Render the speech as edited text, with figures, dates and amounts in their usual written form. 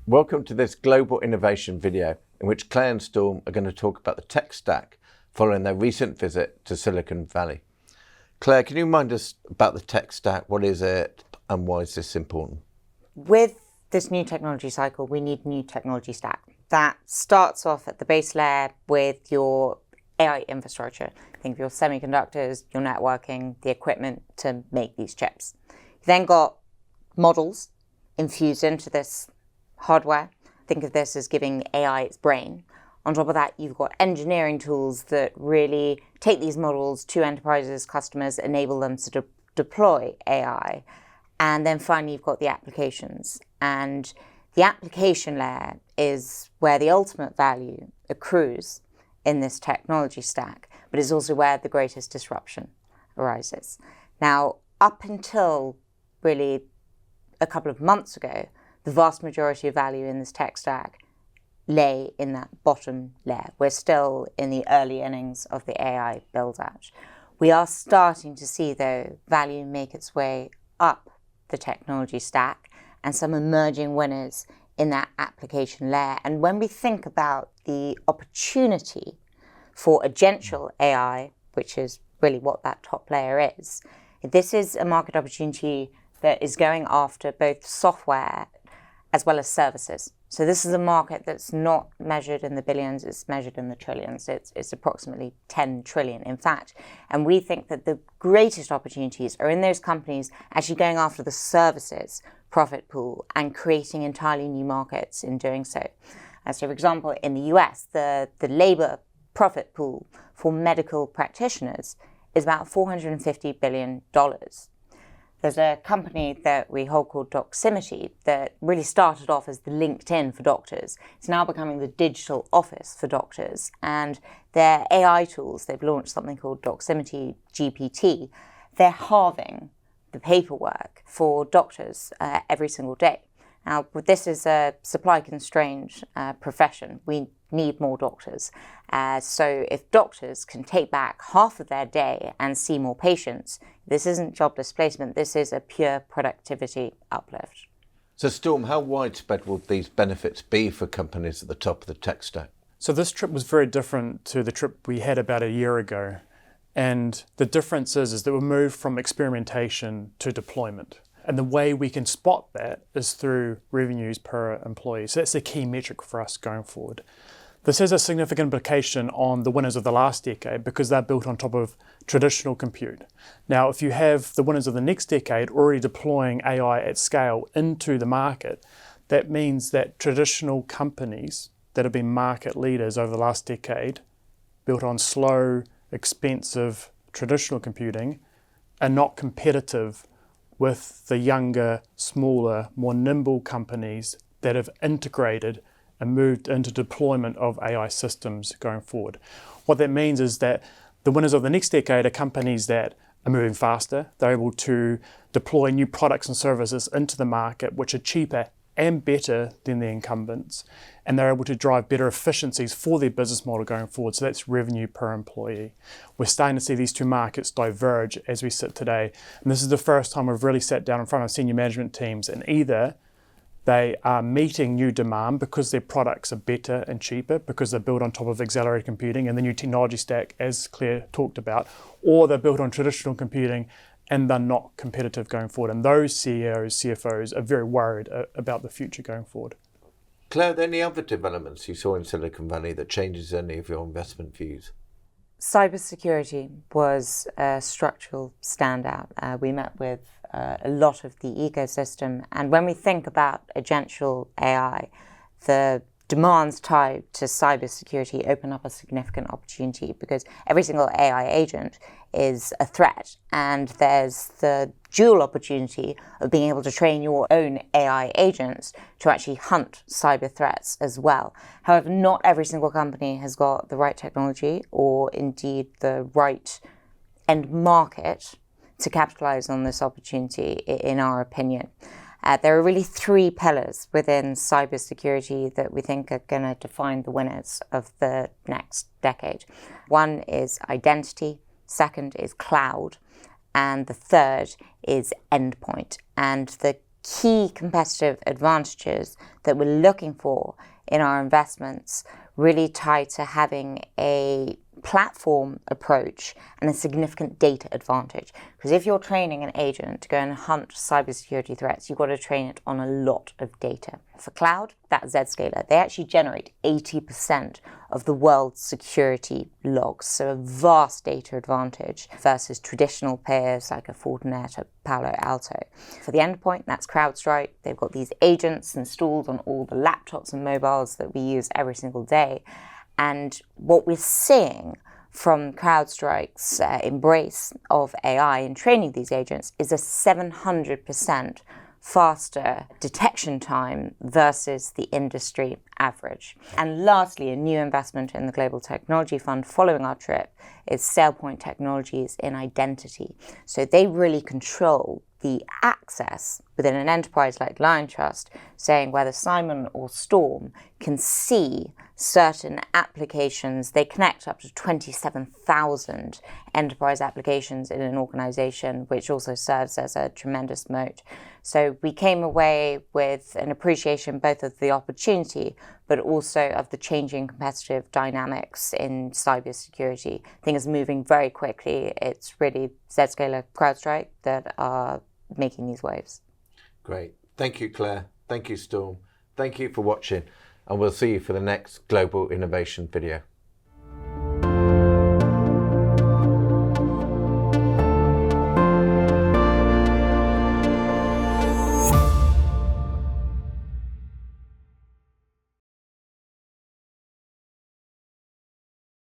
Welcome to this global innovation video in which Claire and Storm are going to talk about the tech stack following their recent visit to Silicon Valley. Claire, can you remind us about the tech stack? What is it and why is this important? With this new technology cycle, we need a new technology stack that starts off at the base layer with your AI infrastructure. Think of your semiconductors, your networking, the equipment to make these chips. You then got models infused into this hardware. Think of this as giving AI its brain. On top of that, you've got engineering tools that really take these models to enterprises, customers, enable them to deploy AI. And then finally, you've got the applications. And the application layer is where the ultimate value accrues in this technology stack, but it's also where the greatest disruption arises. Now, up until really a couple of months ago, the vast majority of value in this tech stack lay in that bottom layer. We're still in the early innings of the AI build-out. We are starting to see, though, value make its way up the technology stack and some emerging winners in that application layer. And when we think about the opportunity for agential AI, which is really what that top layer is, this is a market opportunity that is going after both software as well as services. So this is a market that's not measured in the billions, it's measured in the trillions. It's approximately 10 trillion, in fact. And we think that the greatest opportunities are in those companies actually going after the services profit pool and creating entirely new markets in doing so. So for example, in the US, the labor profit pool for medical practitioners is about $450 billion. There's a company that we hold called Doximity that really started off as the LinkedIn for doctors. It's now becoming the digital office for doctors. And their AI tools, they've launched something called Doximity GPT. They're halving the paperwork for doctors every single day. Now, this is a supply-constrained profession. We need more doctors. So if doctors can take back half of their day and see more patients, this isn't job displacement. This is a pure productivity uplift. So Storm, how widespread will these benefits be for companies at the top of the tech stack? So this trip was very different to the trip we had about a year ago. And the difference is that we moved from experimentation to deployment. And the way we can spot that is through revenues per employee. So that's the key metric for us going forward. This has a significant implication on the winners of the last decade because they're built on top of traditional compute. Now, if you have the winners of the next decade already deploying AI at scale into the market, that means that traditional companies that have been market leaders over the last decade, built on slow, expensive traditional computing, are not competitive with the younger, smaller, more nimble companies that have integrated and moved into deployment of AI systems going forward. What that means is that the winners of the next decade are companies that are moving faster. They're able to deploy new products and services into the market, which are cheaper and better than the incumbents. And they're able to drive better efficiencies for their business model going forward. So that's revenue per employee. We're starting to see these two markets diverge as we sit today. And this is the first time we've really sat down in front of senior management teams, and either they are meeting new demand because their products are better and cheaper because they're built on top of accelerated computing and the new technology stack, as Claire talked about, or they're built on traditional computing and they're not competitive going forward. And those CEOs, CFOs are very worried about the future going forward. Claire, are there any other developments you saw in Silicon Valley that changes any of your investment views? Cybersecurity was a structural standout. We met with a lot of the ecosystem. And when we think about agential AI, the demands tied to cybersecurity open up a significant opportunity because every single AI agent is a threat. And there's the dual opportunity of being able to train your own AI agents to actually hunt cyber threats as well. However, not every single company has got the right technology or indeed the right end market to capitalize on this opportunity, in our opinion. There are really three pillars within cybersecurity that we think are going to define the winners of the next decade. One is identity, second is cloud, and the third is endpoint. And the key competitive advantages that we're looking for in our investments really tie to having a platform approach and a significant data advantage. Because if you're training an agent to go and hunt cybersecurity threats, you've got to train it on a lot of data. For cloud, that's Zscaler. They actually generate 80% of the world's security logs, so a vast data advantage versus traditional players like a Fortinet or Palo Alto. For the endpoint, that's CrowdStrike. They've got these agents installed on all the laptops and mobiles that we use every single day. And what we're seeing from CrowdStrike's embrace of AI in training these agents is a 700% faster detection time versus the industry average. And lastly, a new investment in the Global Technology Fund following our trip is SailPoint Technologies in identity. So they really control the access within an enterprise like Liontrust, saying whether Simon or Storm can see certain applications. They connect up to 27,000 enterprise applications in an organization, which also serves as a tremendous moat. So we came away with an appreciation both of the opportunity, but also of the changing competitive dynamics in cybersecurity. Things are moving very quickly. It's really Zscaler, CrowdStrike that are making these waves. Great. Thank you, Claire. Thank you, Storm. Thank you for watching, and we'll see you for the next Global Innovation video.